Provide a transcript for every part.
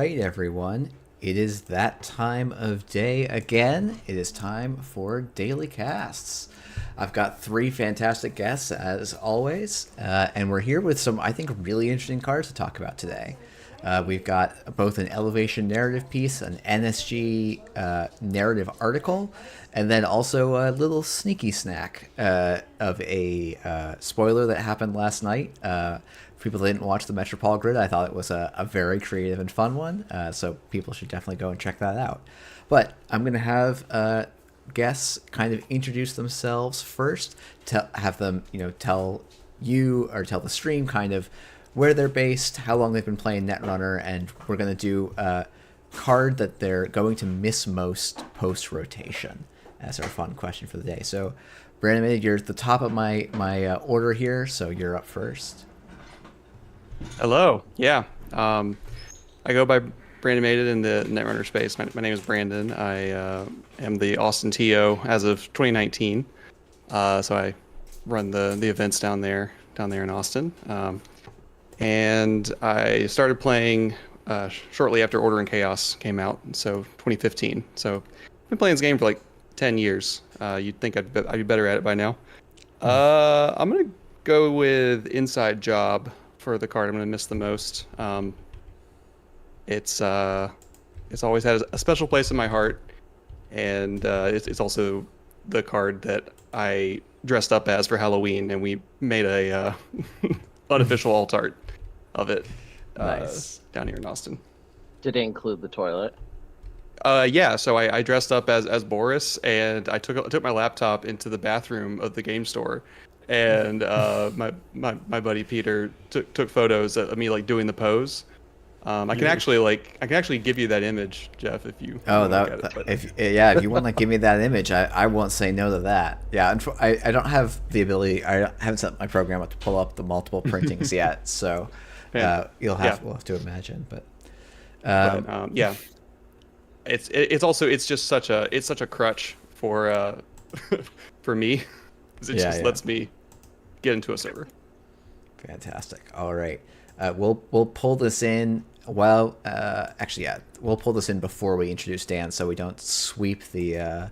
right, everyone. It is that time of day again. It is time for Daily Casts. I've got three fantastic guests, as always, and we're here with some, I think, really interesting cards to talk about today. We've got both an elevation narrative piece, an NSG narrative article, and then also a little sneaky snack of a spoiler that happened last night. For people that didn't watch the Metropole Grid, I thought it was a very creative and fun one, so people should definitely go and check that out. But I'm going to have guests kind of introduce themselves first, to have them, tell you or tell the stream kind of where they're based, how long they've been playing Netrunner, and we're going to do a card that they're going to miss most post-rotation as our fun question for the day. So, branimated, you're at the top of my order here, so you're up first. Hello. Yeah. I go by branimated in the Netrunner space. My name is Brandon. I am the Austin TO as of 2019. So I run the events down there in Austin. And I started playing shortly after Order and Chaos came out, so 2015. So I've been playing this game for like 10 years. You'd think I'd be better at it by now. I'm going to go with Inside Job for the card I'm going to miss the most. It's always had a special place in my heart, and it's also the card that I dressed up as for Halloween, and we made a unofficial alt art of it. Nice. Down here in Austin. Did it include the toilet? Yeah, so I dressed up as Boris, and I took my laptop into the bathroom of the game store, and my buddy Peter took photos of me like doing the pose. I can actually give you that image, Jeff, if you. If you want to give me that image, I won't say no to that. Yeah, I don't have the ability. I haven't set my program up to pull up the multiple printings yet, so we'll have to imagine. But yeah, it's just such a crutch for for me. It lets me get into a server. Fantastic. All right, we'll pull this in. Well, we'll pull this in before we introduce Dan, so we don't sweep the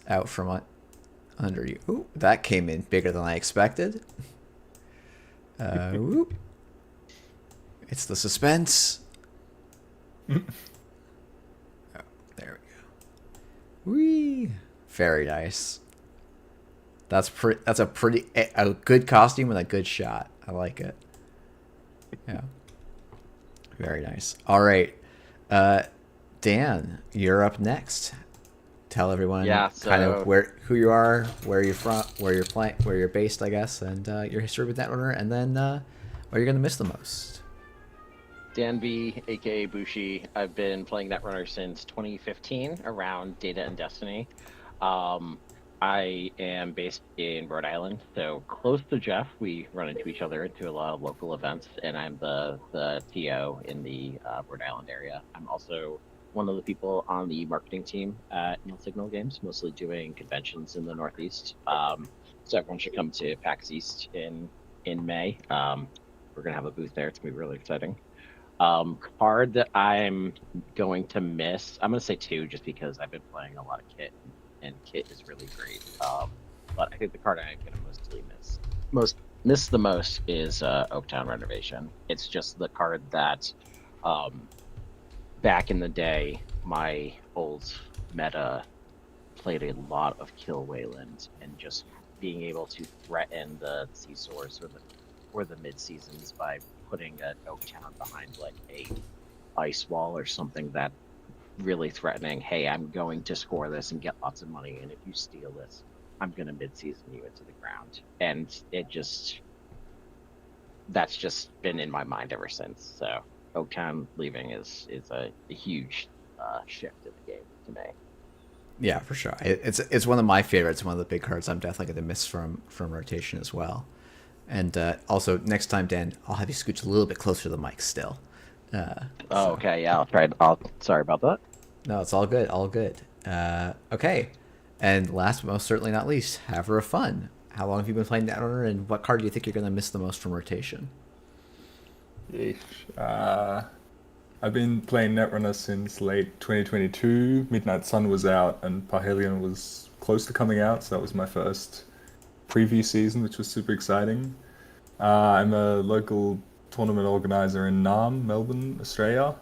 out from under you. Ooh, that came in bigger than I expected. It's the suspense. Oh, there we go. Whee! Very nice. That's a good costume with a good shot. I like it. Yeah. Very nice. All right. Dan, you're up next. Tell everyone kind of who you are, where you're from, where you're playing, where you're based, I guess, and your history with Netrunner, and then what you're going to miss the most. DanB, aka Bushi. I've been playing Netrunner since 2015 around Data and Destiny. I am based in Rhode Island, so close to Jeff. We run into each other to a lot of local events, and I'm the TO in the Rhode Island area. I'm also one of the people on the marketing team at Nil Signal Games, mostly doing conventions in the Northeast. So everyone should come to PAX East in May. We're going to have a booth there. It's going to be really exciting. Card that I'm going to miss, I'm going to say two, just because I've been playing a lot of Kit, and Kit is really great. But I think the card I'm going to mostly miss the most is Oaktown Renovation. It's just the card that back in the day, my old meta played a lot of Kill Wayland, and just being able to threaten the Seasource or the mid seasons by putting an Oaktown behind like a ice wall or something that really threatening, hey, I'm going to score this and get lots of money, and if you steal this, I'm going to mid-season you into the ground. And that's just been in my mind ever since. So Oaktown leaving is a huge shift in the game to me. Yeah, for sure. It's one of my favorites, one of the big cards I'm definitely going to miss from rotation as well. And also, next time, Dan, I'll have you scooch a little bit closer to the mic still. Okay, yeah, I'll try. Sorry about that. No, it's all good, all good. Okay, and last but most certainly not least, HaverOfFun. How long have you been playing Netrunner, and what card do you think you're going to miss the most from rotation? Yeesh. I've been playing Netrunner since late 2022. Midnight Sun was out and Parhelion was close to coming out, so that was my first preview season, which was super exciting. I'm a local tournament organizer in Naarm, Melbourne, Australia.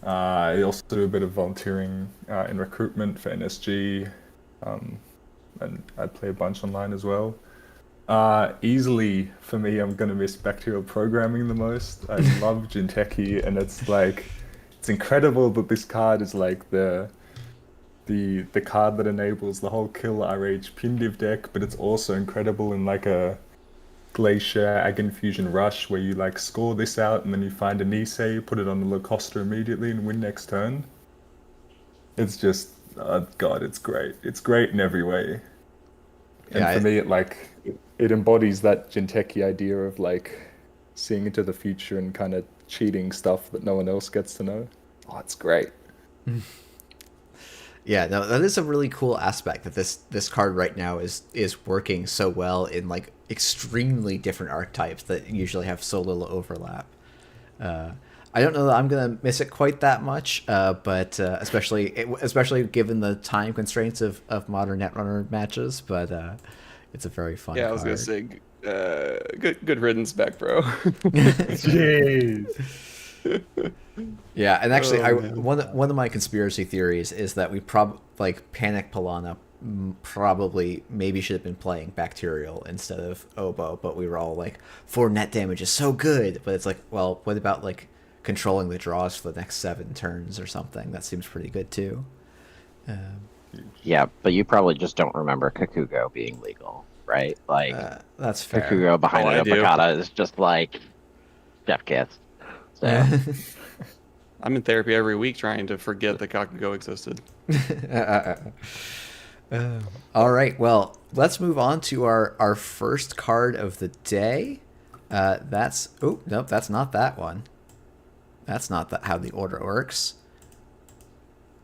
I also do a bit of volunteering in recruitment for NSG, um, and I play a bunch online as well. Easily for me, I'm gonna miss bacterial programming the most. I love Jinteki, and it's incredible that this card is like the card that enables the whole kill RH Pindiv deck, but it's also incredible in like a Glacier Ag Infusion Rush where you like score this out and then you find a Nisei, put it on the Locosta immediately and win next turn. It's just, God, it's great. It's great in every way. And Yeah, for me, it embodies that Jinteki idea of like seeing into the future and kind of cheating stuff that no one else gets to know. Oh, it's great. yeah, no, that is a really cool aspect that this card right now is working so well in like extremely different archetypes that usually have so little overlap. I don't know that I'm gonna miss it quite that much, but especially given the time constraints of modern Netrunner matches. But it's a very fun. Yeah, I was gonna card. say, good riddance back, bro. Jeez. Yeah, and actually, Oh, man. one of my conspiracy theories is that we like Panic Pilana probably maybe should have been playing Bacterial instead of Oboe, but we were all like, 4 net damage is so good, but it's like, well, what about like controlling the draws for the next 7 turns or something? That seems pretty good too. Yeah, but you probably just don't remember Kakugo being legal, right? Like That's fair. Kakugo behind Oh, I a do. Picata is just like Chef Kiss. So I'm in therapy every week trying to forget that Kakugo existed. All right, well, let's move on to our first card of the day. Nope, that's not that one. That's not how the order works.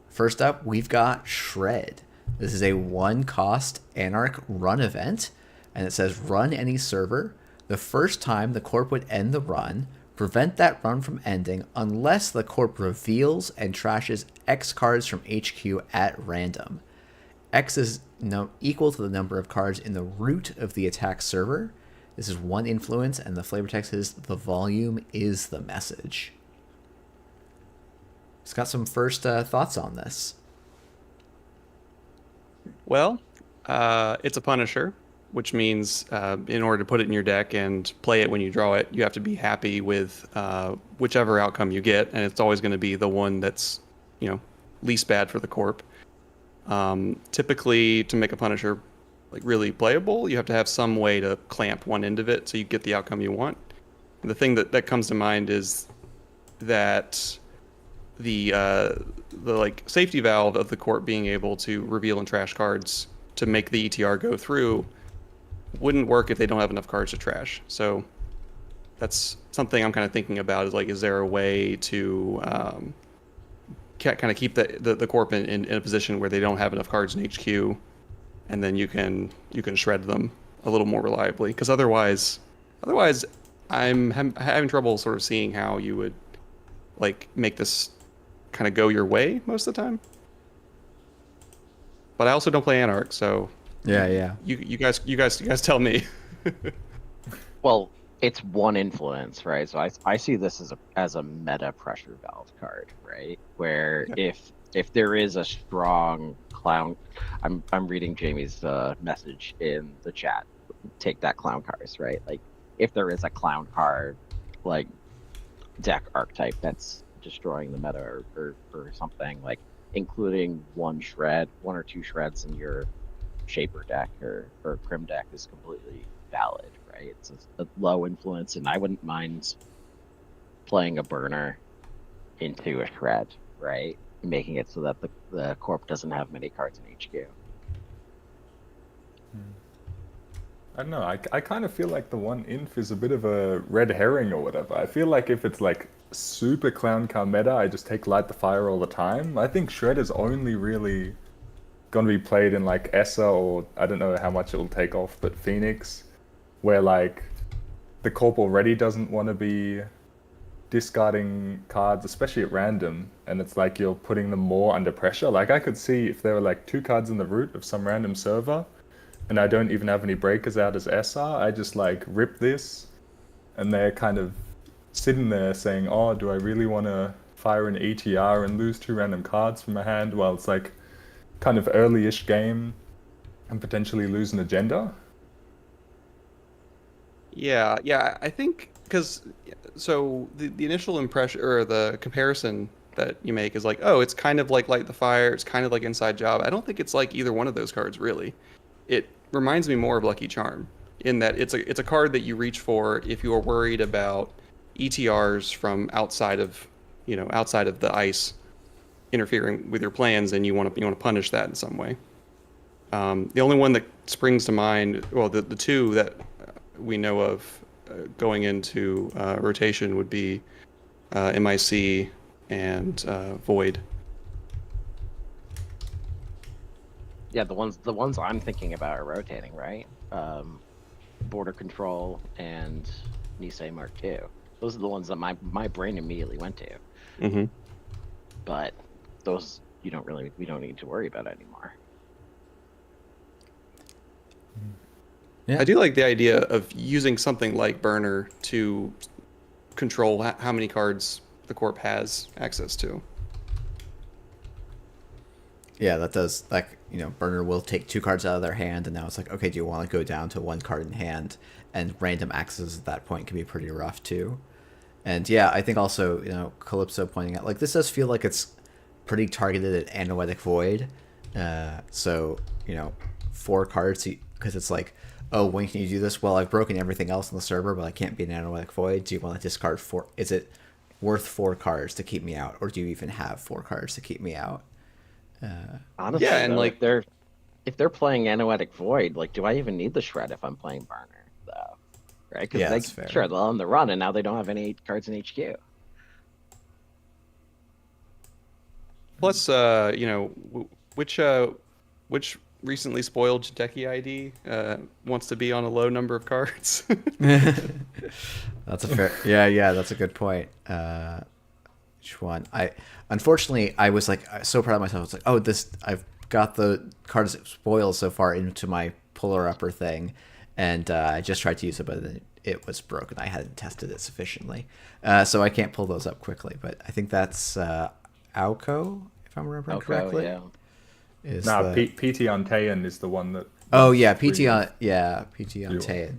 First up, we've got Shred. This is a 1-cost Anarch run event, and it says run any server. The first time the corp would end the run, prevent that run from ending unless the corp reveals and trashes X cards from HQ at random. X is equal to the number of cards in the root of the attack server. This is 1 influence, and the flavor text is the volume is the message. It's got some first thoughts on this. Well, it's a Punisher, which means in order to put it in your deck and play it when you draw it, you have to be happy with whichever outcome you get, and it's always going to be the one that's, least bad for the corp. Typically, to make a Punisher like really playable, you have to have some way to clamp one end of it so you get the outcome you want. And the thing that comes to mind is that the like safety valve of the corp being able to reveal and trash cards to make the ETR go through wouldn't work if they don't have enough cards to trash. So that's something I'm kind of thinking about, is like, is there a way to kind of keep the corp in a position where they don't have enough cards in HQ, and then you can shred them a little more reliably? Because otherwise I'm having trouble sort of seeing how you would like make this kind of go your way most of the time. But I also don't play Anarch, so Yeah. you guys tell me. well, it's 1 influence, right? So I see this as a meta pressure valve card, right? Where if there is a strong clown, I'm reading Jamie's message in the chat. Take that clown cards, right? Like if there is a clown card, like deck archetype that's destroying the meta or something, like including 1 or 2 shreds in your Shaper deck or Crim deck is completely valid, right? It's a low influence, and I wouldn't mind playing a burner into a shred, right? Making it so that the corp doesn't have many cards in HQ. I don't know. I kind of feel like the 1 inf is a bit of a red herring or whatever. I feel like if it's like super clown car meta, I just take Light the Fire all the time. I think Shred is only really going to be played in like Essa, or I don't know how much it'll take off, but Phoenix, where like the corp already doesn't want to be discarding cards, especially at random, and it's like you're putting them more under pressure. Like I could see if there were like 2 cards in the root of some random server, and I don't even have any breakers out as SR, I just like rip this, and they're kind of sitting there saying, oh, do I really want to fire an ETR and lose 2 random cards from my hand while it's like kind of early-ish game and potentially lose an agenda? Yeah, I think because so the initial impression or the comparison that you make is like, oh, it's kind of like Light the Fire, it's kind of like Inside Job. I don't think it's like either one of those cards really. It reminds me more of Lucky Charm in that it's a card that you reach for if you are worried about ETRs from outside of the ice interfering with your plans, and you want to punish that in some way. The only one that springs to mind, well, the 2 that we know of going into rotation would be MIC and Void. Yeah, the ones I'm thinking about are rotating, right? Border Control and Nisei Mark II. Those are the ones that my brain immediately went to. Mm-hmm. But those we don't need to worry about anymore. Yeah. I do like the idea of using something like Burner to control how many cards the Corp has access to. Yeah, that does, like, Burner will take 2 cards out of their hand, and now it's like, okay, do you want to go down to 1 card in hand? And random access at that point can be pretty rough too. And yeah, I think also, Calypso pointing out, like, this does feel like it's pretty targeted at Analytic Void. So, 4 cards, because it's like, oh, when can you do this? Well, I've broken everything else on the server, but I can't be an Analytic Void. Do you want to discard 4? Is it worth 4 cards to keep me out? Or do you even have 4 cards to keep me out? Honestly, yeah, and though, like if they're playing Analytic Void, like, do I even need the Shred if I'm playing Burner, though? Right? Because that's fair. sure, they're on the run, and now they don't have any cards in HQ. plus, which recently spoiled Jideki ID wants to be on a low number of cards. That's a fair. Yeah, that's a good point. Which one? Unfortunately, I was like so proud of myself. I was like, oh, I've got the cards spoiled so far into my puller upper thing, and I just tried to use it, but it was broken. I hadn't tested it sufficiently, so I can't pull those up quickly. But I think that's Auko, if I'm remembering correctly. Yeah. PT on Taeyan is the one that. Oh yeah, PT on Taeyan.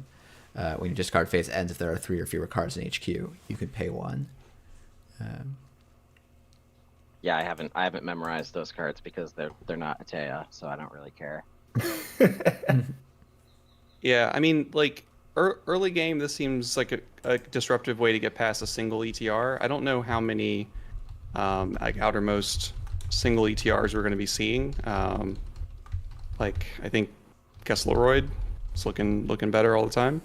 When you discard phase ends, if there are 3 or fewer cards in HQ, you can pay 1. Yeah, I haven't memorized those cards because they're not Atea, so I don't really care. Yeah, I mean, like early game, this seems like a disruptive way to get past a single ETR. I don't know how many like outermost single ETRs we're going to be seeing. Like I think Kessleroid is looking better all the time.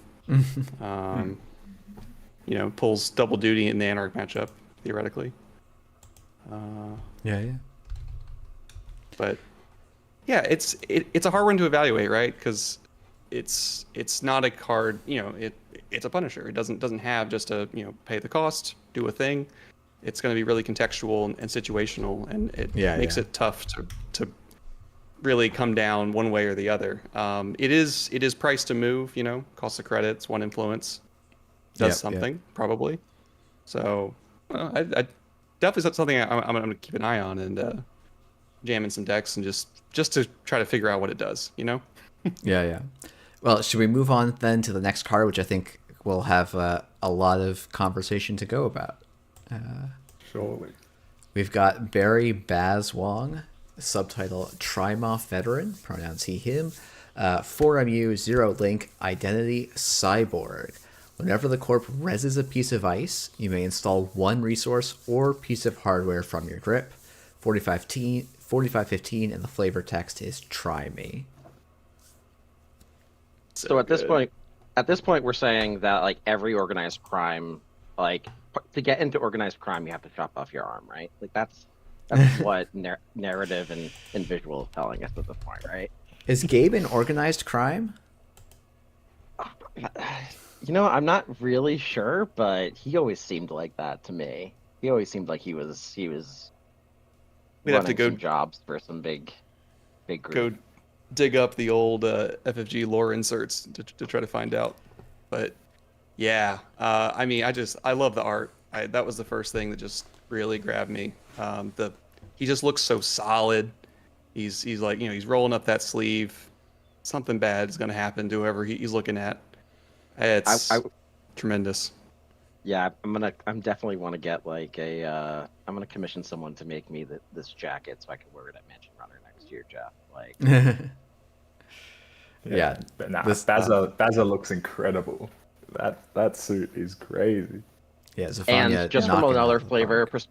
Pulls double duty in the Anarch matchup theoretically. Yeah. But yeah, it's a hard one to evaluate, right? Because it's not a card. It's a Punisher. It doesn't have just a pay the cost, do a thing. It's going to be really contextual and situational, and it makes it tough to really come down one way or the other. It is priced to move. Cost of credits, 1 influence does something probably. So I definitely something I'm going to keep an eye on and jam in some decks and just to try to figure out what it does. Yeah. Well, should we move on then to the next card, which I think will have a lot of conversation to go about? Surely. We've got Barry Baz Wong, subtitle Trimoff Veteran, pronouns he, him, 4MU, 0 link, identity, cyborg. Whenever the corp reses a piece of ice, you may install 1 resource or piece of hardware from your grip. 4515, and the flavor text is try me. So at this point, we're saying that like every organized crime, like to get into organized crime, you have to chop off your arm, right? Like that's what narrative and visual is telling us at this point, right? Is Gabe an organized crime? I'm not really sure, but he always seemed like that to me. He always seemed like he was We'd have to running go some jobs for some big go group. dig up the old FFG lore inserts to try to find out. But yeah, I mean, I love the art. That was the first thing that just really grabbed me. He just looks so solid. He's like, he's rolling up that sleeve. Something bad is gonna happen to whoever he's looking at. I It's tremendous. Yeah, I'm definitely want to get like I'm gonna commission someone to make me this jacket so I can wear it at Mansion Runner next year, Jeff. Like, Yeah, But nah, this Bazza looks incredible. That suit is crazy. yeah, and Zafania just from knocking it out another of the flavor, park.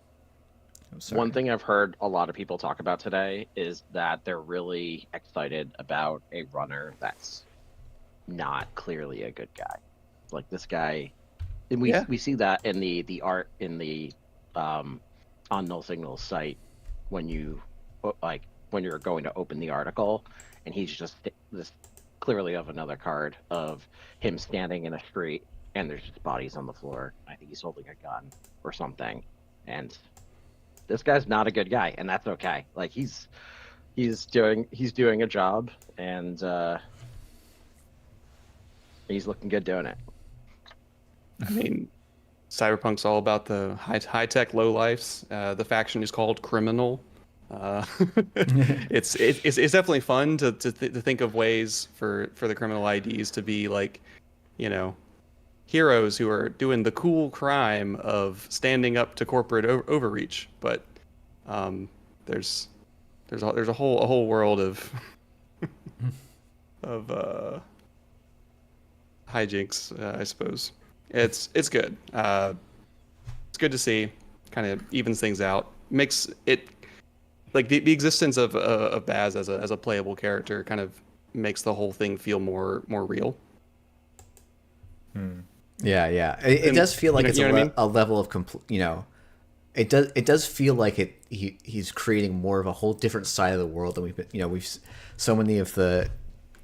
I'm sorry. one thing I've heard a lot of people talk about today is that they're really excited about a runner that's not clearly a good guy. Like this guy, and we Yeah. we see that in the art in the on Null Signal's site when when you're going to open the article, and he's just this clearly of another card of him standing in a street and there's just bodies on the floor. I think he's holding a gun or something, and this guy's not a good guy, and that's okay. Like he's doing a job, and he's looking good doing it. I mean, Cyberpunk's all about the high tech low lifes. The faction is called Criminal. Uh, it's definitely fun to think of ways for the criminal IDs to be like, heroes who are doing the cool crime of standing up to corporate overreach. But there's a whole world of of hijinks, I suppose. It's good. It's good to see. Kind of evens things out. Makes it like the existence of Baz as a playable character kind of makes the whole thing feel more real. Yeah, yeah. It does feel like it's you know what I mean? a level of it does feel like he's creating more of a whole different side of the world than we've so many of the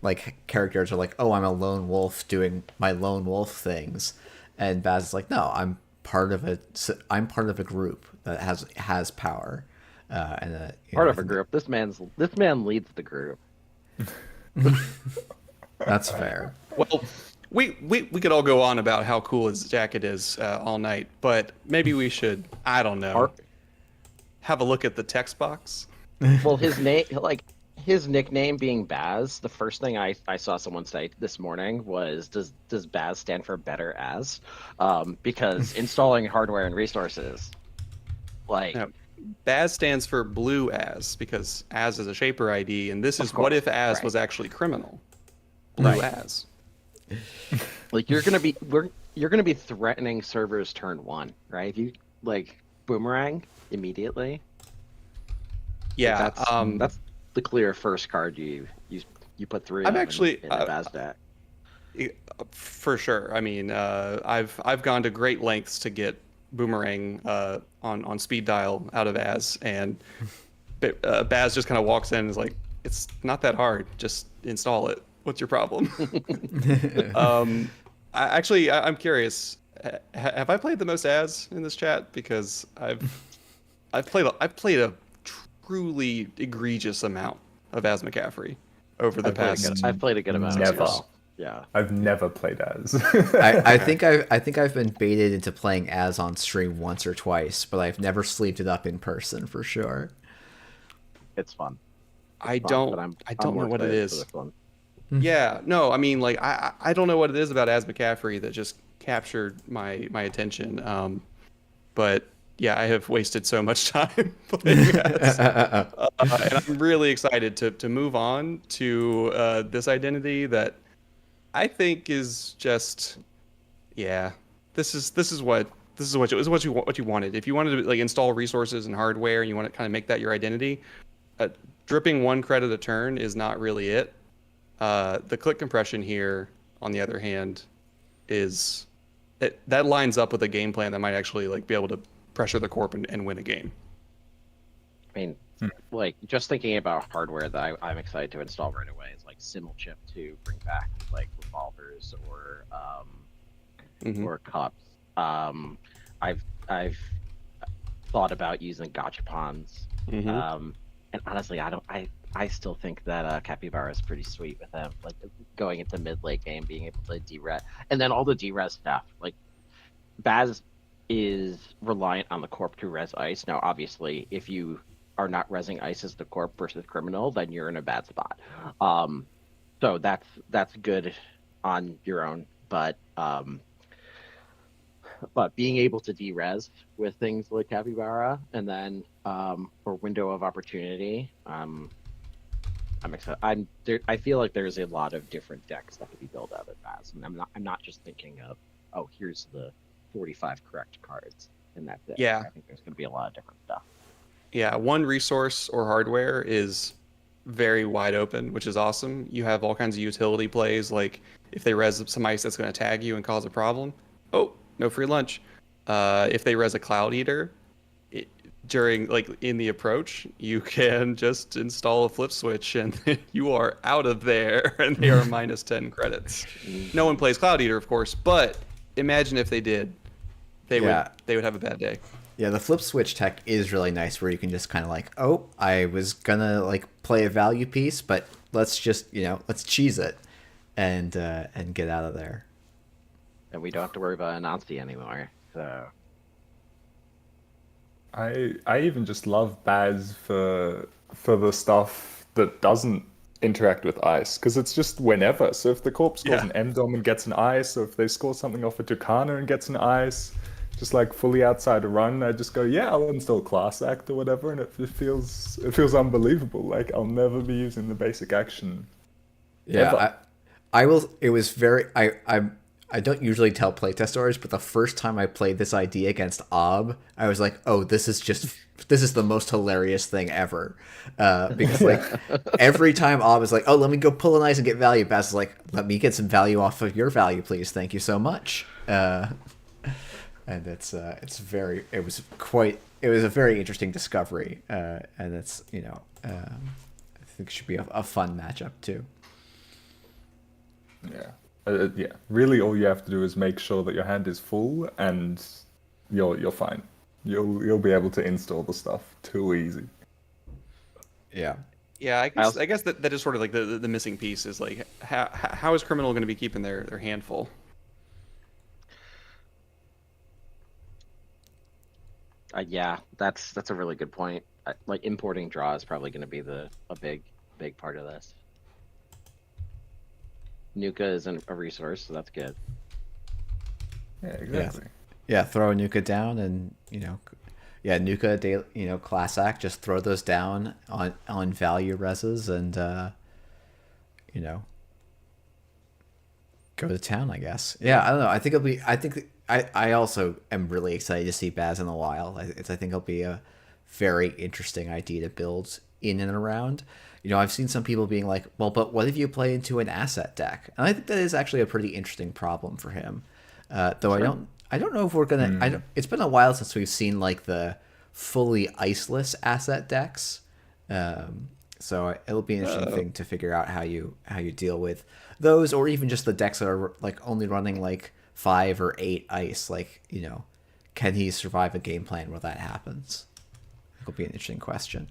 like characters are like, oh, I'm a lone wolf doing my lone wolf things, and Baz is like, no, I'm part of a group that has power, Part of a group. This man leads the group. That's fair. Well, we could all go on about how cool his jacket is all night, but maybe we should, I don't know, have a look at the text box. Well, his nickname being Baz, the first thing I saw someone say this morning was, does Baz stand for better as? Because installing hardware and resources, like, No, Baz stands for blue as, because as is a shaper ID, and this is what if as was actually criminal. Blue as. like you're gonna be threatening servers turn one, right? If you like boomerang immediately. Yeah, That's the clear first card you put through. I'm actually in a Baz deck. for sure. I mean, I've gone to great lengths to get boomerang on speed dial out of Az, and Baz just kind of walks in and is like, it's not that hard, just install it. What's your problem? I'm curious, have I played the most Az in this chat? Because I've played a truly egregious amount of Az McCaffrey over the past. I've played a good amount as well. Yeah, I've never played as. I think I've been baited into playing as on stream once or twice, but I've never sleeved it up in person for sure. it's fun. I don't know what it is. Yeah, no, I mean, like, I don't know what it is about Az McCaffrey that just captured my attention. But yeah, I have wasted so much time playing Az. And I'm really excited to move on to this identity that I think is just, yeah, this is what you wanted. If you wanted to like install resources and hardware and you want to kind of make that your identity, dripping 1 credit a turn is not really it. The click compression here, on the other hand, that lines up with a game plan that might actually like be able to pressure the corp and win a game. I mean, like just thinking about hardware that I'm excited to install right away is like Simul Chip to bring back like revolvers or Mhm. or cups. I've thought about using gachapons. Mhm. And honestly, I still think that Capybara is pretty sweet with him. Like going into mid late game, being able to D-res, and then all the D-res stuff. Like Baz is reliant on the corp to res ice. Now, obviously, if you are not resing ice as the corp versus criminal, then you're in a bad spot. So that's good on your own, but being able to de-res with things like Capybara and then for window of opportunity, I'm excited. I'm there. I feel like there's a lot of different decks that could be built out of Baz, and I'm not just thinking of, oh, here's the 45 correct cards in that deck. Yeah. I think there's going to be a lot of different stuff. Yeah, one resource or hardware is very wide open, which is awesome. You have all kinds of utility plays, like if they res some ice that's going to tag you and cause a problem, oh, no free lunch. If they res a Cloud Eater, during like in the approach, you can just install a flip switch and you are out of there, and they are minus 10 credits. No one plays Cloud Eater, of course, but imagine if they did, they would have a bad day. Yeah, the flip switch tech is really nice, where you can just kind of like, oh, I was gonna like play a value piece, but let's just let's cheese it, and get out of there. And we don't have to worry about Anansi anymore. So I even just love Baz for the stuff that doesn't interact with ice, because it's just whenever. So if the corpse scores an M-Dom and gets an ice, or if they score something off a Tucana and gets an ice, just like fully outside a run, I just go, yeah, I'll install Class Act or whatever, and it feels unbelievable. Like I'll never be using the basic action. Yeah, I will. It was very. I don't usually tell playtest stories, but the first time I played this idea against Ob, I was like, oh, this is the most hilarious thing ever. Because like every time Ob is like, oh, let me go pull an ice and get value, Baz is like, let me get some value off of your value, please. Thank you so much. And it was a very interesting discovery. And it's, I think it should be a fun matchup too. Yeah. Yeah, really, all you have to do is make sure that your hand is full, and you're fine. You'll be able to install the stuff too easy. Yeah. Yeah, I guess that is sort of like the missing piece is like how is criminal going to be keeping their hand full? Yeah, that's a really good point. Like importing draw is probably going to be a big part of this. Nuka isn't a resource, so that's good. Yeah, exactly. Yeah, throw a Nuka down, and Nuka, Class Act, just throw those down on value reses, and go to town, I guess. Yeah, I don't know. I also am really excited to see Baz in the wild. I think it'll be a very interesting idea to build in and around. I've seen some people being like, well, but what if you play into an asset deck? And I think that is actually a pretty interesting problem for him. Though sure. I don't know if we're gonna. It's been a while since we've seen like the fully iceless asset decks. So it'll be an interesting thing to figure out how you deal with those, or even just the decks that are like only running like 5 or 8 ice. Like can he survive a game plan where that happens? It'll be an interesting question.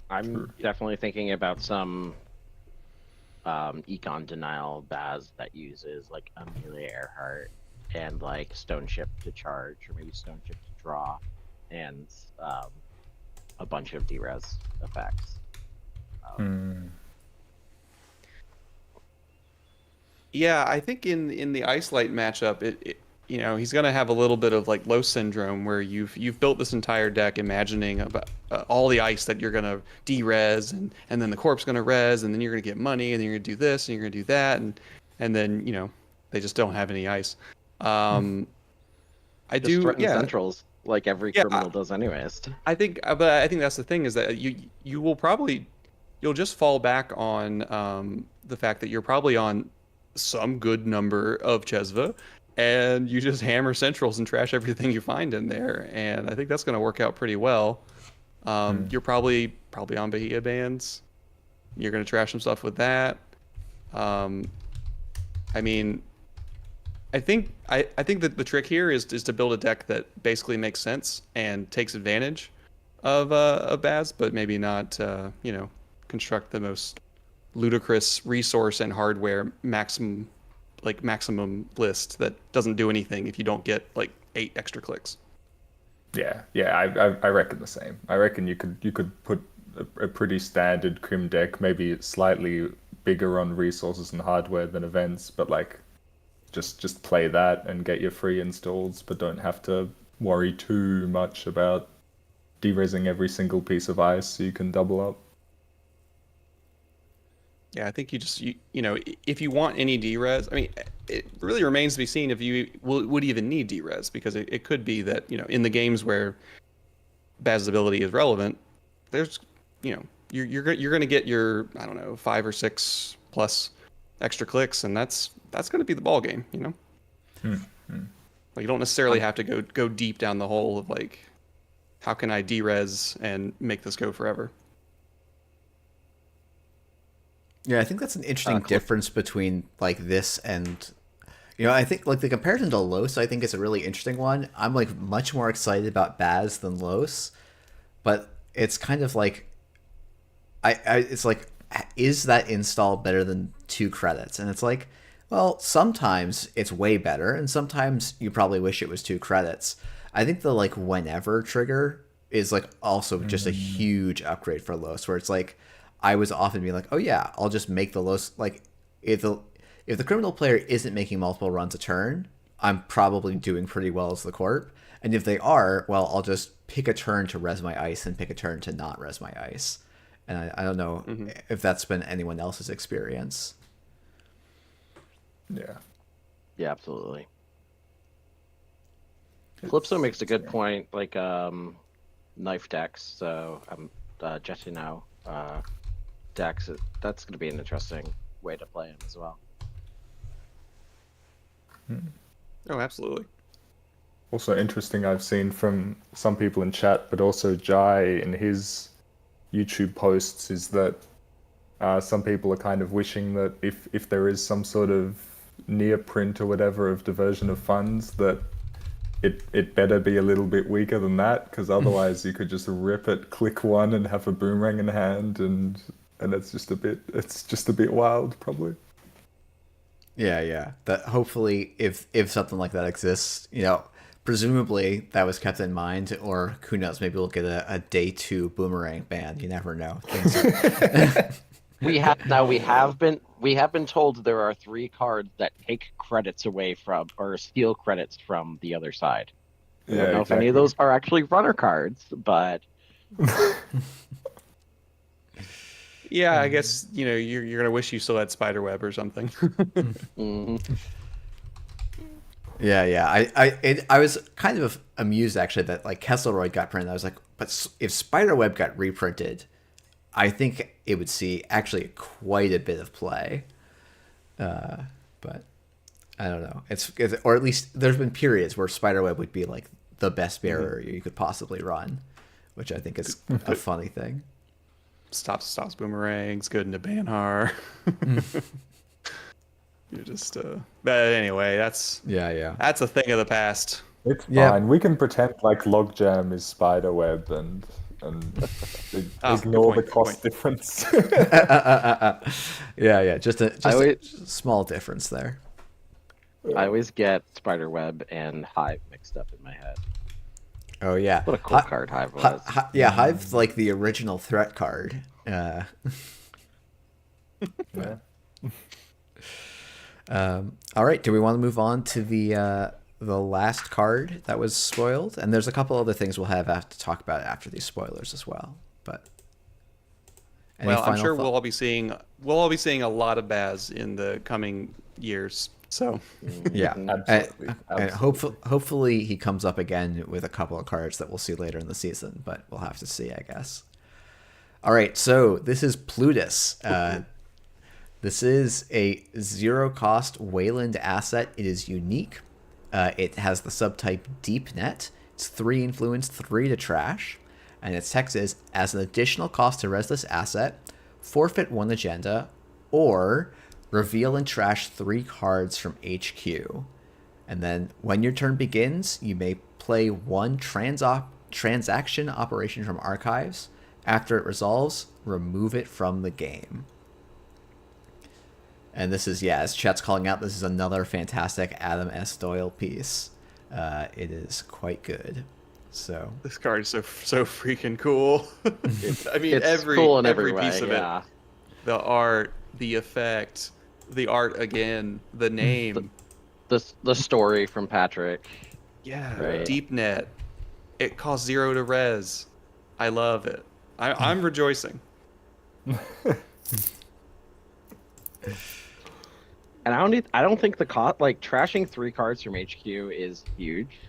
I'm definitely thinking about some econ denial Baz that uses like Amelia Earhart and like Stone Ship to charge, or maybe Stone Ship to draw, and a bunch of D-res effects. Yeah, I think in the Ice Light matchup, he's going to have a little bit of like low syndrome, where you've built this entire deck imagining about all the ice that you're going to de-res, and then the corp's going to res, and then you're going to get money, and then you're going to do this, and you're going to do that, and then they just don't have any ice. I just do, threaten yeah. Centrals like every criminal does anyways. I think that's the thing, is that you'll just fall back on the fact that you're probably on some good number of Chesva, and you just hammer centrals and trash everything you find in there, and I think that's going to work out pretty well. You're probably on Bahia bands. You're going to trash some stuff with that. I mean, I think that the trick here is to build a deck that basically makes sense and takes advantage of Baz, but maybe not construct the most ludicrous resource and hardware maximum list that doesn't do anything if you don't get like 8 extra clicks. Yeah, I reckon the same. I reckon you could put a pretty standard Crim deck, maybe slightly bigger on resources and hardware than events, but like just play that and get your free installs, but don't have to worry too much about derezzing every single piece of ice so you can double up. Yeah, I think if you want any derez, I mean, it really remains to be seen if you would even need derez, because it could be that, in the games where Baz's ability is relevant, there's, you're going to get your, I don't know, 5 or 6 plus extra clicks, and that's going to be the ball game, Like, you don't necessarily have to go deep down the hole of like, how can I derez and make this go forever? Yeah, I think that's an interesting difference between like this and, I think like the comparison to Los, I think is a really interesting one. I'm like much more excited about Baz than Los, but it's kind of like, it's like, is that install better than 2 credits? And it's like, well, sometimes it's way better, and sometimes you probably wish it was 2 credits. I think the like whenever trigger is like also just a huge upgrade for Los, where it's like, I was often being like, oh yeah, I'll just make the Los, like if the criminal player isn't making multiple runs a turn, I'm probably doing pretty well as the corp. And if they are, well, I'll just pick a turn to res my ice and pick a turn to not res my ice. And I don't know if that's been anyone else's experience. Yeah. Yeah, absolutely. Calypso makes a good point, like knife decks. So I'm Jesse now. Decks. That's going to be an interesting way to play him as well. Oh, absolutely. Also interesting, I've seen from some people in chat, but also Jai in his YouTube posts, is that some people are kind of wishing that if there is some sort of near print or whatever of diversion of funds, that it better be a little bit weaker than that, because otherwise you could just rip it, click 1 and have a boomerang in hand, and it's just a bit wild, probably. Yeah. That hopefully if something like that exists, presumably that was kept in mind, or who knows, maybe we'll get a day 2 boomerang ban. You never know. We have been told there are 3 cards that take credits away from or steal credits from the other side. I don't know if any of those are actually runner cards, but yeah, I guess you're gonna wish you still had Spiderweb or something. Yeah. I was kind of amused actually that like Kesselroyd got printed. I was like, but if Spiderweb got reprinted, I think it would see actually quite a bit of play. But I don't know. It's or at least there's been periods where Spiderweb would be like the best barrier you could possibly run, which I think is a funny thing. Stops boomerangs, good into Banhar. You're just but anyway, that's a thing of the past. It's fine. We can pretend like Logjam is Spiderweb and ignore the cost difference. Yeah. Just a small difference there. I always get Spiderweb and Hive mixed up in my head. Oh yeah, what a cool card Hive was. Hive's like the original threat card. Yeah. All right, do we want to move on to the last card that was spoiled? And there's a couple other things we'll have to talk about after these spoilers as well. But I'm sure we'll all be seeing a lot of Baz in the coming years. So yeah, absolutely. And hopefully he comes up again with a couple of cards that we'll see later in the season. But we'll have to see, I guess. All right, so this is Plutus. This is a 0-cost Wayland asset. It is unique. It has the subtype Deep Net. It's 3 influence, 3 to trash. And its text is, as an additional cost to res this asset, forfeit 1 agenda, or reveal and trash 3 cards from HQ. And then when your turn begins, you may play one transaction operation from archives. After it resolves, remove it from the game. And this is, as Chet's calling out, this is another fantastic Adam S. Doyle piece. It is quite good. So This card is so freaking cool. I mean, It's every cool in every every piece way, of yeah. it, the art, the effect, the art again, the name, The story from Patrick. yeah, deep net. It costs 0 to res. I love it. I'm rejoicing. And I don't think the cost, like, trashing 3 cards from HQ is huge.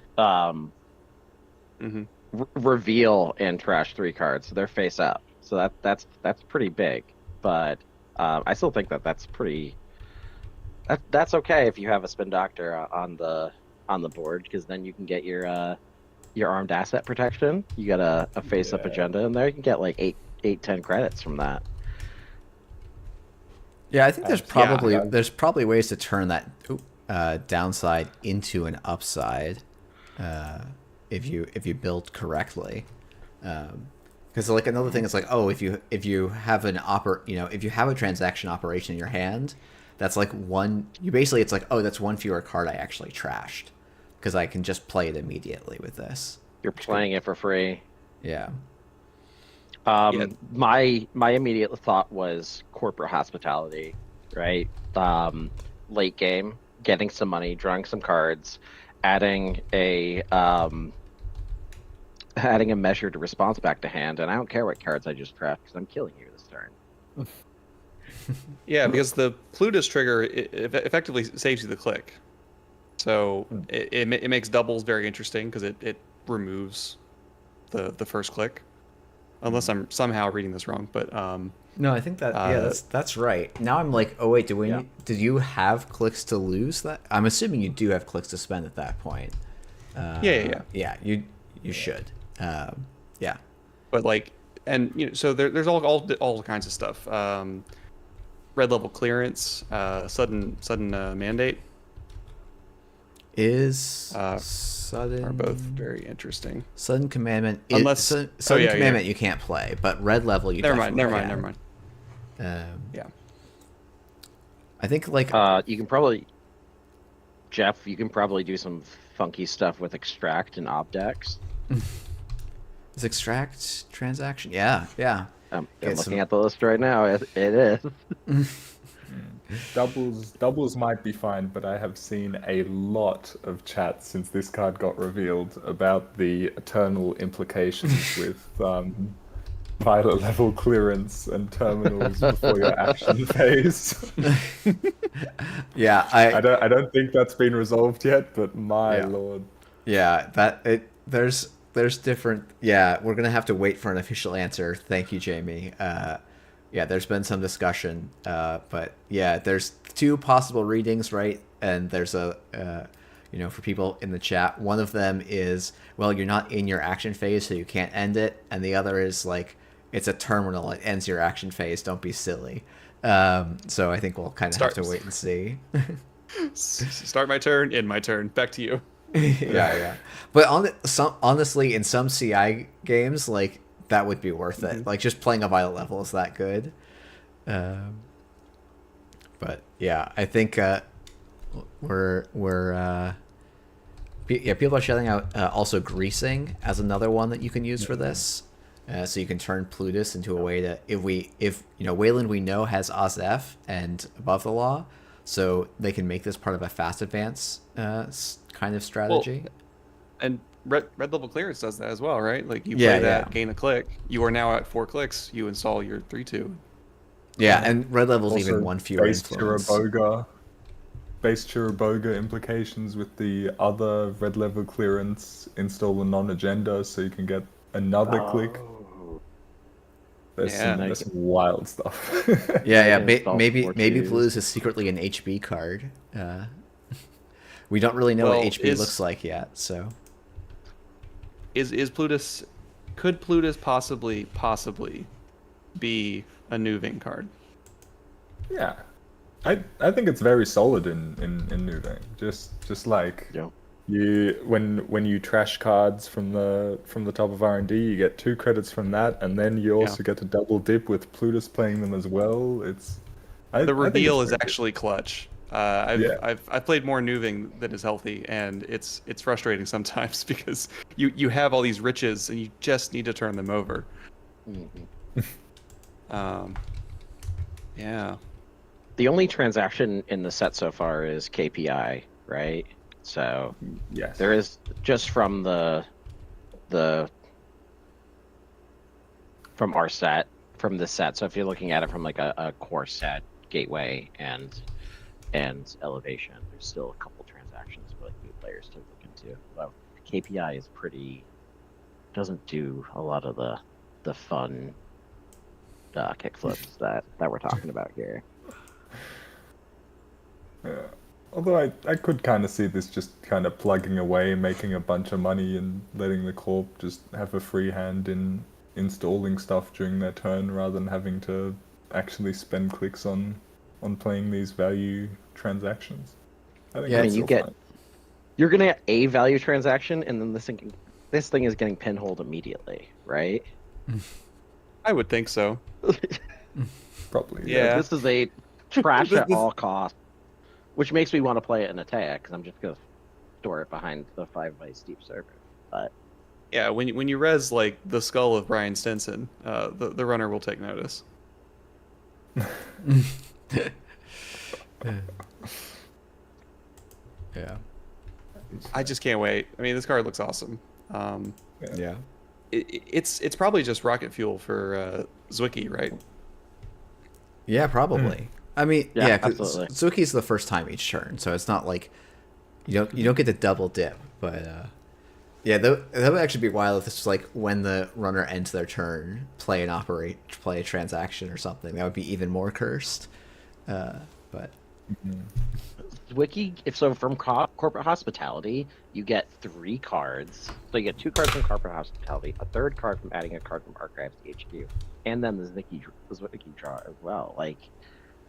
Reveal and trash 3 cards, so they're face up. So that's pretty big. But I still think that's pretty. That's okay if you have a spin doctor on the board, because then you can get your armed asset protection. You got a face up agenda in there. You can get like 10 credits from that. yeah, I think there's probably ways to turn that downside into an upside if you build correctly. Because like another thing is like, if you have if you have a transaction operation in your hand, that's like it's like, that's one fewer card I actually trashed, because I can just play it immediately with this. You're playing it for free. Yeah. My immediate thought was corporate hospitality, right? Late game, getting some money, drawing some cards, adding a measured response back to hand, and I don't care what cards I just trashed because I'm killing you this turn. Yeah, because the Plutus trigger it effectively saves you the click. So it makes doubles very interesting because it removes the first click. Unless I'm somehow reading this wrong, but No, I think that that's right. Now I'm like, oh wait, did you have clicks to lose that? I'm assuming you do have clicks to spend at that point. Yeah, you should. Yeah. But like, and so there's all kinds of stuff. Red level clearance, sudden mandate Is sudden are both very interesting. Sudden commandment. Unless commandment you can't play, but red level you. Never mind. Yeah. I think like you can probably, Jeff. You can probably do some funky stuff with extract and obdex. is extract transaction. Yeah. I'm looking at the list right now. It is. Doubles might be fine, but I have seen a lot of chat since this card got revealed about the eternal implications with pilot level clearance and terminals before your action phase. Yeah, I don't think that's been resolved yet, but my lord. Yeah, there's different. Yeah, we're gonna have to wait for an official answer. Thank you, Jamie. Yeah, there's been some discussion, but yeah, there's 2 possible readings, right? And there's for people in the chat, one of them is, well, you're not in your action phase, so you can't end it, and the other is like, it's a terminal, it ends your action phase. Don't be silly. So I think we'll kind of have to wait and see. Start my turn, end my turn. Back to you. Yeah. But honestly, in some CI games, like, that would be worth it. Like, just playing a violet level is that good. But yeah, I think people are shouting out also greasing as another one that you can use for this. So you can turn Plutus into a way to, if Wayland we know has OzF and above the law, so they can make this part of a fast advance kind of strategy. Well, and red level clearance does that as well, right? Like you play that, gain a click. You are now at 4 clicks. You install your 3/2. Yeah, and red level's even one fewer influence. Base Chiraboga implications with the other red level clearance, install the non-agenda so you can get another click. There's some wild stuff. Maybe Blues is secretly an HB card. We don't really know what HB looks like yet, so. Is Plutus? Could Plutus possibly be a new Ving card? Yeah. I think it's very solid in New Game. Just like Yeah. you when you trash cards from the top of R&D, you get 2 credits from that, and then you also get to double dip with Plutus playing them as well. I The think reveal it's is very good. actually clutch. Yeah. I've played more Nuving than is healthy, and it's frustrating sometimes because you have all these riches and you just need to turn them over. Um, yeah. The only transaction in the set so far is KPI, right? So Yes. there is just from the from our set, from the set. So if you're looking at it from like a core set, gateway and elevation, there's still a couple transactions for like new players to look into. But KPI is pretty, doesn't do a lot of the fun kickflips that we're talking about here. Yeah. Although I could kind of see this just kind of plugging away, making a bunch of money, and letting the corp just have a free hand in installing stuff during their turn, rather than having to actually spend clicks on playing these value transactions. I think Yeah, I that's mean, you still get, fine. you're gonna get a value transaction, and then this thing is getting pinholed immediately, right? I would think so. Probably. Yeah. This is a trash This- at all costs, which makes me want to play it in attack because I'm just gonna store it behind the 5 by steep server. But Yeah, when you res like the skull of Brian Stinson, the runner will take notice. Yeah. I just can't wait. I mean, this card looks awesome. Yeah. It's probably just rocket fuel for Zwicky, right? Yeah, probably. I mean, Yeah, yeah, because absolutely. Zuki's the first time each turn, so it's not like you don't get to double dip. But yeah, that would actually be wild if this was like when the runner ends their turn, play a transaction or something. That would be even more cursed. But Wiki, if so, from corporate hospitality, you get 3 cards. So you get 2 cards from corporate hospitality, a 3rd card from adding a card from archives to HQ, and then the Zwicky draw as well. Like,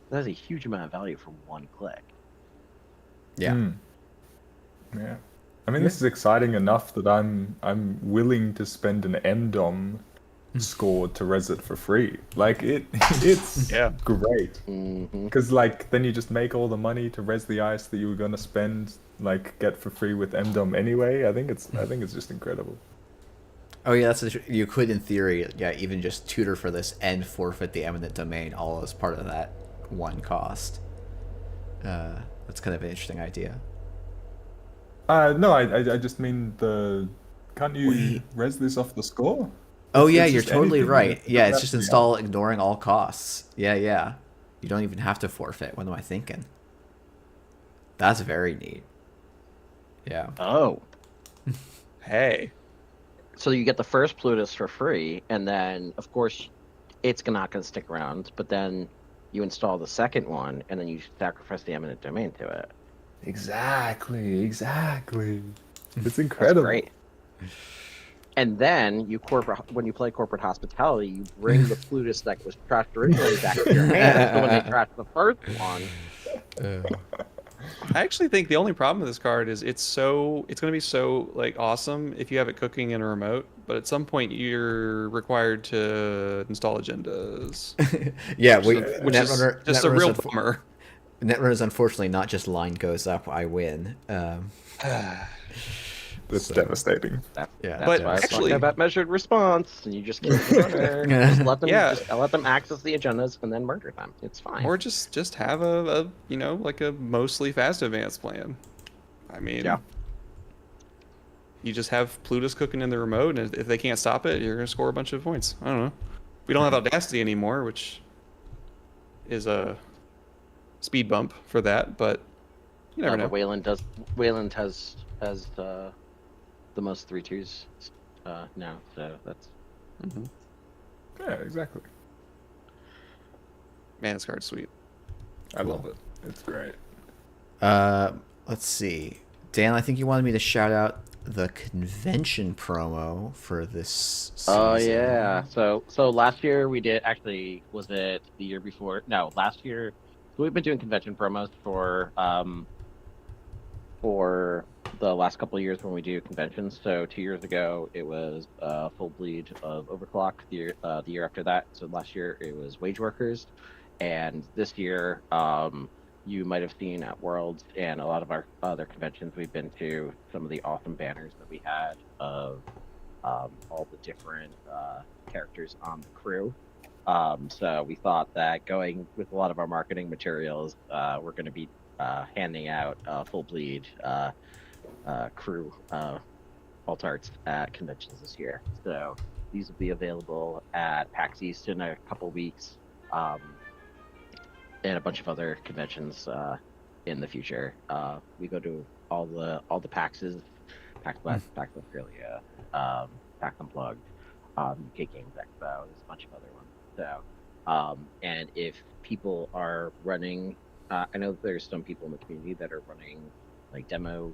that's a huge amount of value for 1 click. yeah, Yeah. I mean, this is exciting enough that I'm willing to spend an MDOM score to res it for free. Like it's Yeah. great. Mm-hmm. Because like then you just make all the money to res the ice that you were gonna spend get for free with MDOM anyway. I think it's just incredible. Oh yeah, you could in theory, even just tutor for this and forfeit the eminent domain all as part of that 1 cost. That's kind of an interesting idea. No, I just mean can't you Wait. res this off the score? Oh It's yeah, you're just totally anything. right. It Yeah, doesn't it's have just to be install ignoring all costs. Yeah. You don't even have to forfeit. What am I thinking? That's very neat. Yeah. Oh. Hey. So you get the first Plutus for free, and then, of course, it's not going to stick around, but then you install the second one, and then you sacrifice the eminent domain to it. Exactly. It's That's incredible. great. And then when you play corporate hospitality, you bring the Plutus that was trashed originally back to your hand. So when they trash the first one, I actually think the only problem with this card is it's going to be so like awesome if you have it cooking in a remote, but at some point you're required to install agendas. Yeah, Which is just a real bummer. Netrunner's unfortunately not just line goes up, I win. That's devastating. Yeah, that's But why I was actually- talking about measured response, and you just kill the runner. Just let them access the agendas and then murder them. It's fine. Or just have a like a mostly fast advance plan. I mean, Yeah. you just have Plutus cooking in the remote, and if they can't stop it, you're gonna score a bunch of points. I don't know. We don't have Audacity anymore, which is a speed bump for that, but you never know. Wayland has the most 3/2s now, so that's Mhm. Yeah, exactly. Man, this card's sweet. I love it. It's great. let's see. Dan, I think you wanted me to shout out the convention promo for this season. Oh yeah. So last year we did, actually, was it the year before? No, last year So we've been doing convention promos for the last couple of years when we do conventions. So 2 years ago it was Full Bleed of Overclock. The year after that, so last year it was Wage Workers, and this year you might have seen at Worlds and a lot of our other conventions we've been to some of the awesome banners that we had of all the different characters on the crew. So we thought that going with a lot of our marketing materials, we're going to be handing out Full Bleed crew alt arts at conventions this year. So these will be available at PAX East in a couple weeks, and a bunch of other conventions in the future. We go to all the PAXs, PAX West, PAX Australia, PAX Unplugged, UK Games Expo. There's a bunch of other ones. So, and if people are running, I know there's some people in the community that are running like demo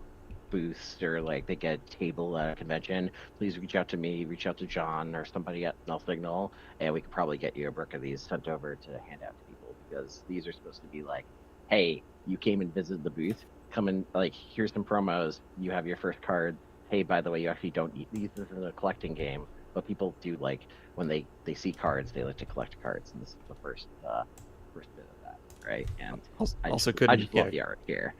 booths or like they get a table at a convention. Please reach out to me, reach out to John or somebody at Null Signal, and we could probably get you a brick of these sent over to hand out to people, because these are supposed to be like, hey, you came and visited the booth, come in, like, here's some promos, you have your first card. Hey, by the way, you actually don't need these. This is a collecting game. But people do, like, when they see cards, they like to collect cards, and this is the first bit of that, right? And I just love the art here.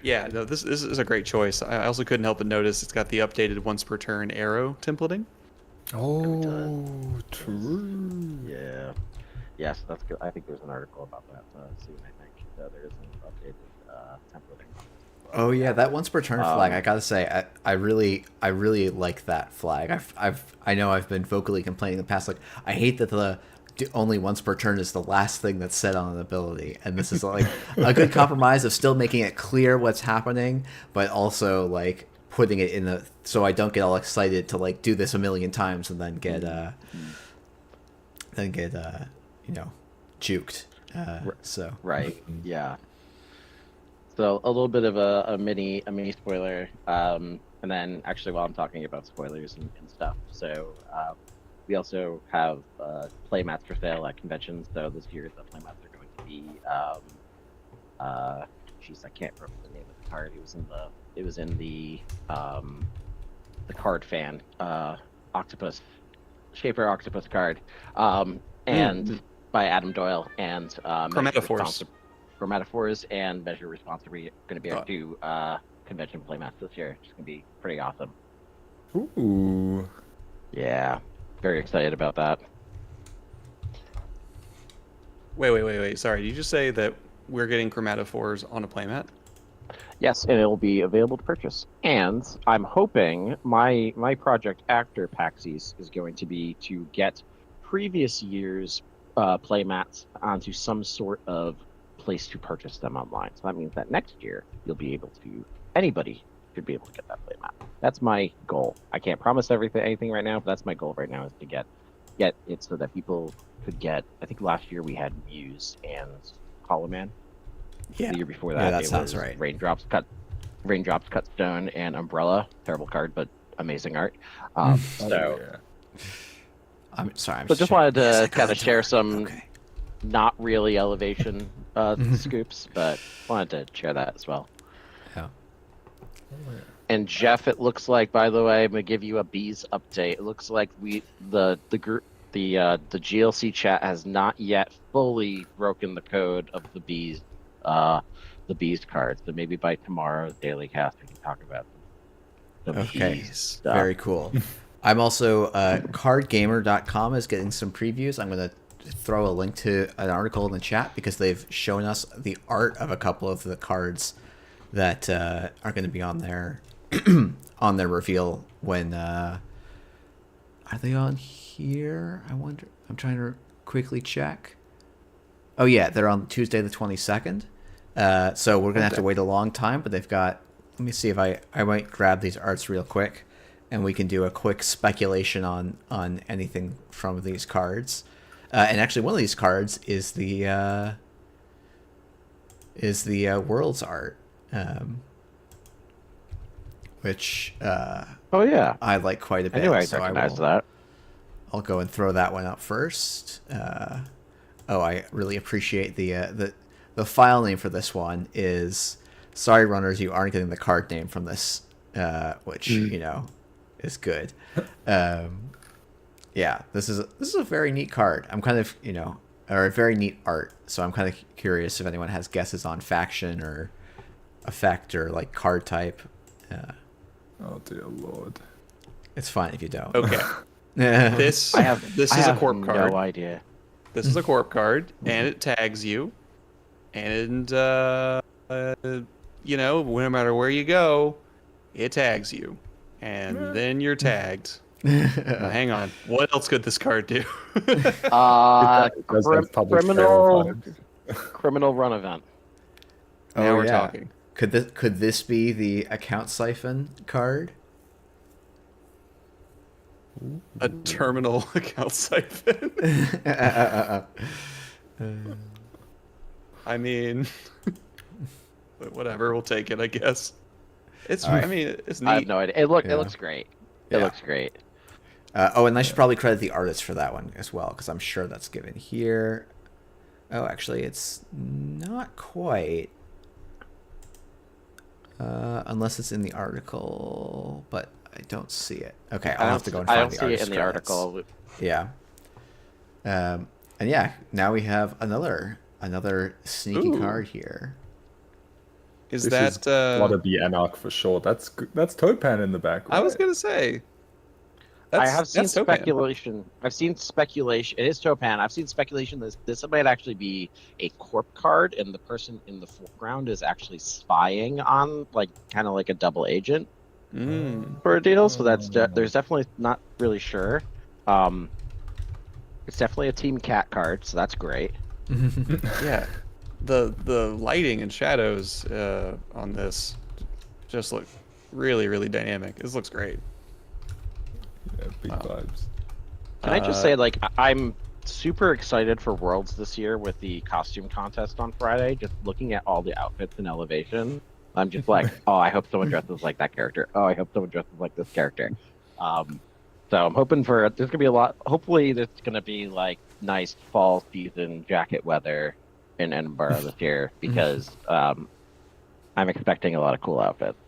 Yeah, no, this is a great choice. I also couldn't help but notice it's got the updated once per turn arrow templating. Oh, true. Yeah. Yes, that's good. I think there's an article about that soon, I think. So there is an updated templating. Oh yeah, that once per turn flag. I gotta say, I really like that flag. I know I've been vocally complaining in the past. Like, I hate that the only once per turn is the last thing that's said on an ability, and this is like a good compromise of still making it clear what's happening, but also like putting it in the, so I don't get all excited to like do this a million times and then get you know, juked. So right, yeah. So a little bit of a mini spoiler, and then actually while I'm talking about spoilers and stuff, so we also have playmats for sale at conventions. So this year the playmats are going to be, I can't remember the name of the card. It was in the card fan, octopus, Shaper Octopus card, and by Adam Doyle and Chromatophores and Measure Response are going to be our two convention playmats this year. It's going to be pretty awesome. Ooh. Yeah, very excited about that. Wait. Sorry, did you just say that we're getting Chromatophores on a playmat? Yes, and it will be available to purchase. And I'm hoping my project after Paxies is going to be to get previous year's playmats onto some sort of place to purchase them online. So that means that next year you'll be able to, anybody should be able to get that playmat. That's my goal. I can't promise anything right now, but that's my goal right now, is to get it so that people could get. I think last year we had Muse and Hollow Man. yeah, The year before that, that it sounds was right. Raindrops, Cut Stone, and Umbrella. Terrible card, but amazing art. I'm sorry. So just wanted to kind of share some not really elevation scoops, but wanted to share that as well. Yeah. And Jeff, it looks like, by the way, I'm gonna give you a bees update. It looks like the GLC chat has not yet fully broken the code of the bees cards. So maybe by tomorrow's daily cast we can talk about some bees stuff. Very cool. I'm also cardgamer.com is getting some previews. I'm going to throw a link to an article in the chat because they've shown us the art of a couple of the cards that are going to be on their on their reveal when are they on here? I wonder. I'm trying to quickly check. Oh yeah, they're on Tuesday the 22nd. So we're gonna have to wait a long time, but they've got. Let me see if I might grab these arts real quick, and we can do a quick speculation on anything from these cards. And actually, one of these cards is the World's art, which oh yeah, I like quite a bit. I knew I recognized that. I'll go and throw that one up first. I really appreciate the the file name for this one is sorry runners, you aren't getting the card name from this, which is good. Yeah, this is a very neat card. I'm kind of or a very neat art. So I'm kind of curious if anyone has guesses on faction or effect or like card type. Oh dear lord. It's fine if you don't. Okay. This is a corp card. No idea. This is a corp card, and it tags you. And no matter where you go, it tags you. And then you're tagged. Now, hang on. What else could this card do? Criminal run event. Now we're talking. Could this be the account siphon card? A terminal account siphon. I mean, whatever. We'll take it, I guess. It's. Right. I mean, it's neat. I have no idea. It looks great. It looks great. And I should probably credit the artist for that one as well, because I'm sure that's given here. Oh, actually, it's not quite. Unless it's in the article, but I don't see it. Okay, I'll have to go and find the artist. I don't see it in the credits. article. Yeah. And yeah, now we have another sneaky card here. Is This that gotta be Anarch for sure. That's Topan in the back. I was right? gonna say. I have seen that's Topan. speculation. I've seen speculation. It is Topan. I've seen speculation that this might actually be a corp card, and the person in the foreground is actually spying on, kind of like a double agent for a deal. So there's definitely not really sure. It's definitely a Team Cat card, so that's great. Yeah, the lighting and shadows on this just look really, really dynamic. This looks great. Yeah, big vibes. Can I just say, I'm super excited for Worlds this year with the costume contest on Friday. Just looking at all the outfits and elevation, I'm just like, oh, I hope someone dresses like that character. Oh, I hope someone dresses like this character. So I'm hoping there's gonna be a lot. Hopefully, there's gonna be nice fall season jacket weather in Edinburgh this year, because I'm expecting a lot of cool outfits.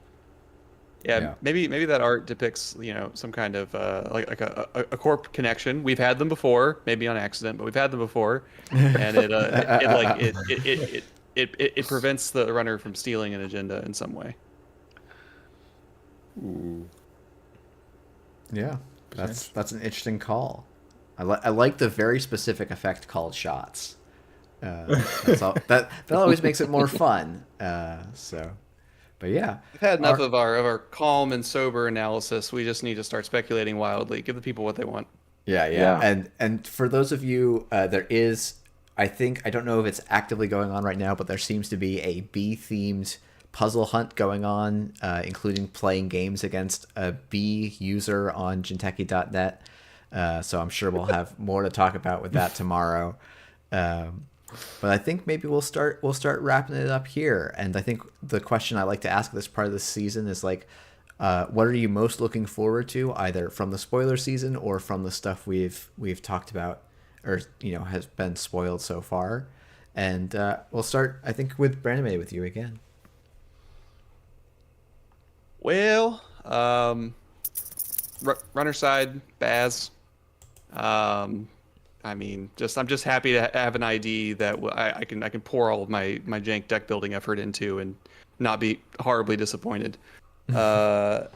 Yeah, maybe that art depicts some kind of like a corp connection. We've had them before, maybe on accident, but we've had them before, and it prevents the runner from stealing an agenda in some way. Ooh. Yeah, that's an interesting call. I like the very specific effect called shots. That's all, that always makes it more fun. But yeah, We've had enough of our calm and sober analysis. We just need to start speculating wildly. Give the people what they want. Yeah. And for those of you, there is, I don't know if it's actively going on right now, but there seems to be a bee-themed puzzle hunt going on, including playing games against a bee user on Jinteki.net. So I'm sure we'll have more to talk about with that tomorrow. But I think maybe we'll start wrapping it up here. And I think the question I like to ask this part of the season is what are you most looking forward to, either from the spoiler season or from the stuff we've talked about, or has been spoiled so far. And we'll start, I think, with branimated with you again. Well, runner side, Baz. I mean, I'm just happy to have an ID that I can pour all of my jank deck building effort into and not be horribly disappointed. And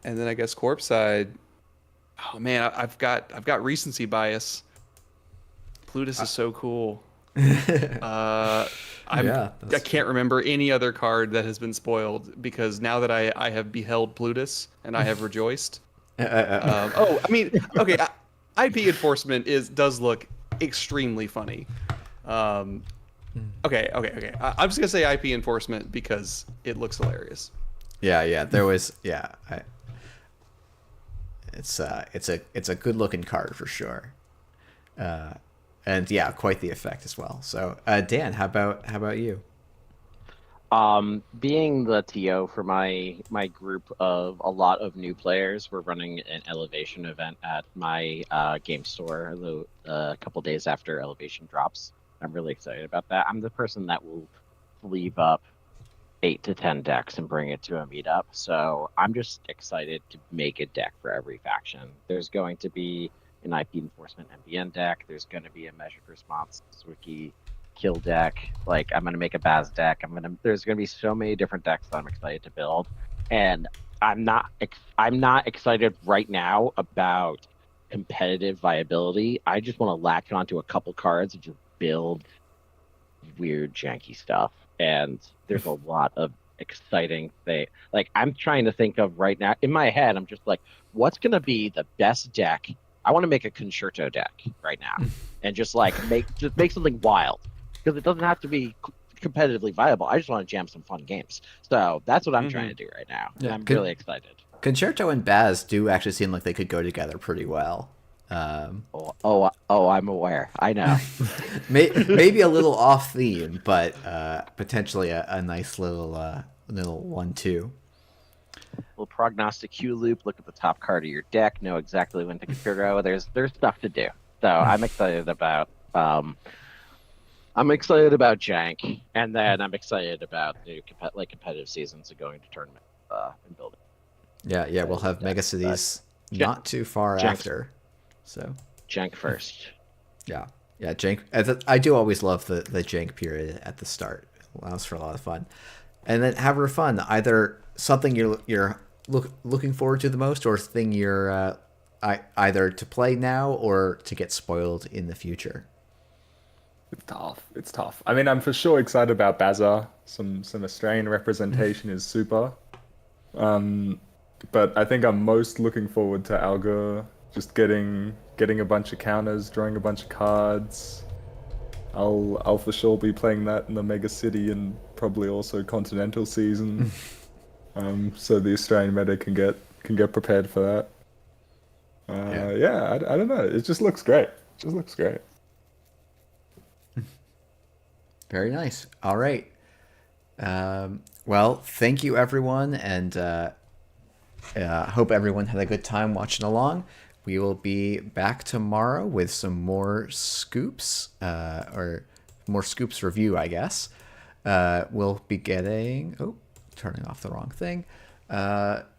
then I guess corp side. Oh man, I've got recency bias. Plutus is so cool. I can't remember any other card that has been spoiled, because now that I have beheld Plutus and I have rejoiced. I mean, okay. IP enforcement does look extremely funny. Okay. I'm just gonna say IP enforcement because it looks hilarious. Yeah. There was it's a good looking card for sure. And yeah, quite the effect as well. So Dan, how about you? Being the TO for my group of a lot of new players, we're running an elevation event at my game store a couple days after elevation drops. I'm really excited about that. I'm the person that will sleeve up 8 to 10 decks and bring it to a meetup. So I'm just excited to make a deck for every faction. There's going to be an IP enforcement MBN deck. There's going to be a measured response Wiki kill deck. Like I'm going to make a Baz deck. There's going to be so many different decks that I'm excited to build, and I'm not excited right now about competitive viability. I just want to latch onto a couple cards and just build weird janky stuff, and there's a lot of exciting thing. Like I'm trying to think of right now in my head, I'm just like, what's gonna be the best deck? I want to make a concerto deck right now and just like make something wild, because it doesn't have to be competitively viable. I just want to jam some fun games. So that's what I'm trying to do right now, and I'm really excited. Concerto and Baz do actually seem like they could go together pretty well. I'm aware. I know. Maybe a little off theme, but potentially a nice little 1-2. Little prognostic Q loop. Look at the top card of your deck. Know exactly when to go. There's stuff to do. So I'm excited about Jank, and then I'm excited about new competitive seasons of going to tournament and building. Yeah. We'll have Mega Cities not too far after. So Jank first. Yeah, Jank. I do always love the Jank period at the start. It allows for a lot of fun. And then HaverOfFun, either something you're looking forward to the most, or thing you're either to play now or to get spoiled in the future. It's tough. I mean, I'm for sure excited about Baza. Some Australian representation is super. But I think I'm most looking forward to Alga. Just getting a bunch of counters, drawing a bunch of cards. I'll for sure be playing that in the Mega City and probably also Continental season. So the Australian meta can get prepared for that. I don't know. It just looks great. Very nice. All right. Well, thank you everyone, and hope everyone had a good time watching along. We will be back tomorrow with some more scoops, or more scoops review, I guess. We'll be getting... Oh, turning off the wrong thing.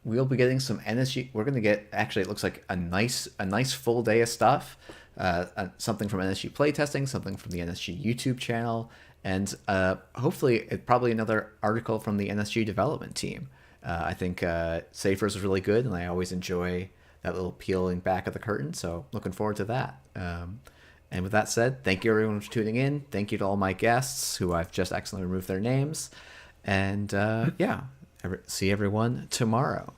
We'll be getting some NSG. We're going to get... Actually, it looks like a nice full day of stuff. Something from NSG playtesting, something from the NSG YouTube channel, and hopefully probably another article from the NSG development team. I think Safer's was really good, and I always enjoy that little peeling back of the curtain, so looking forward to that. And with that said, thank you everyone for tuning in. Thank you to all my guests, who I've just accidentally removed their names. And see everyone tomorrow.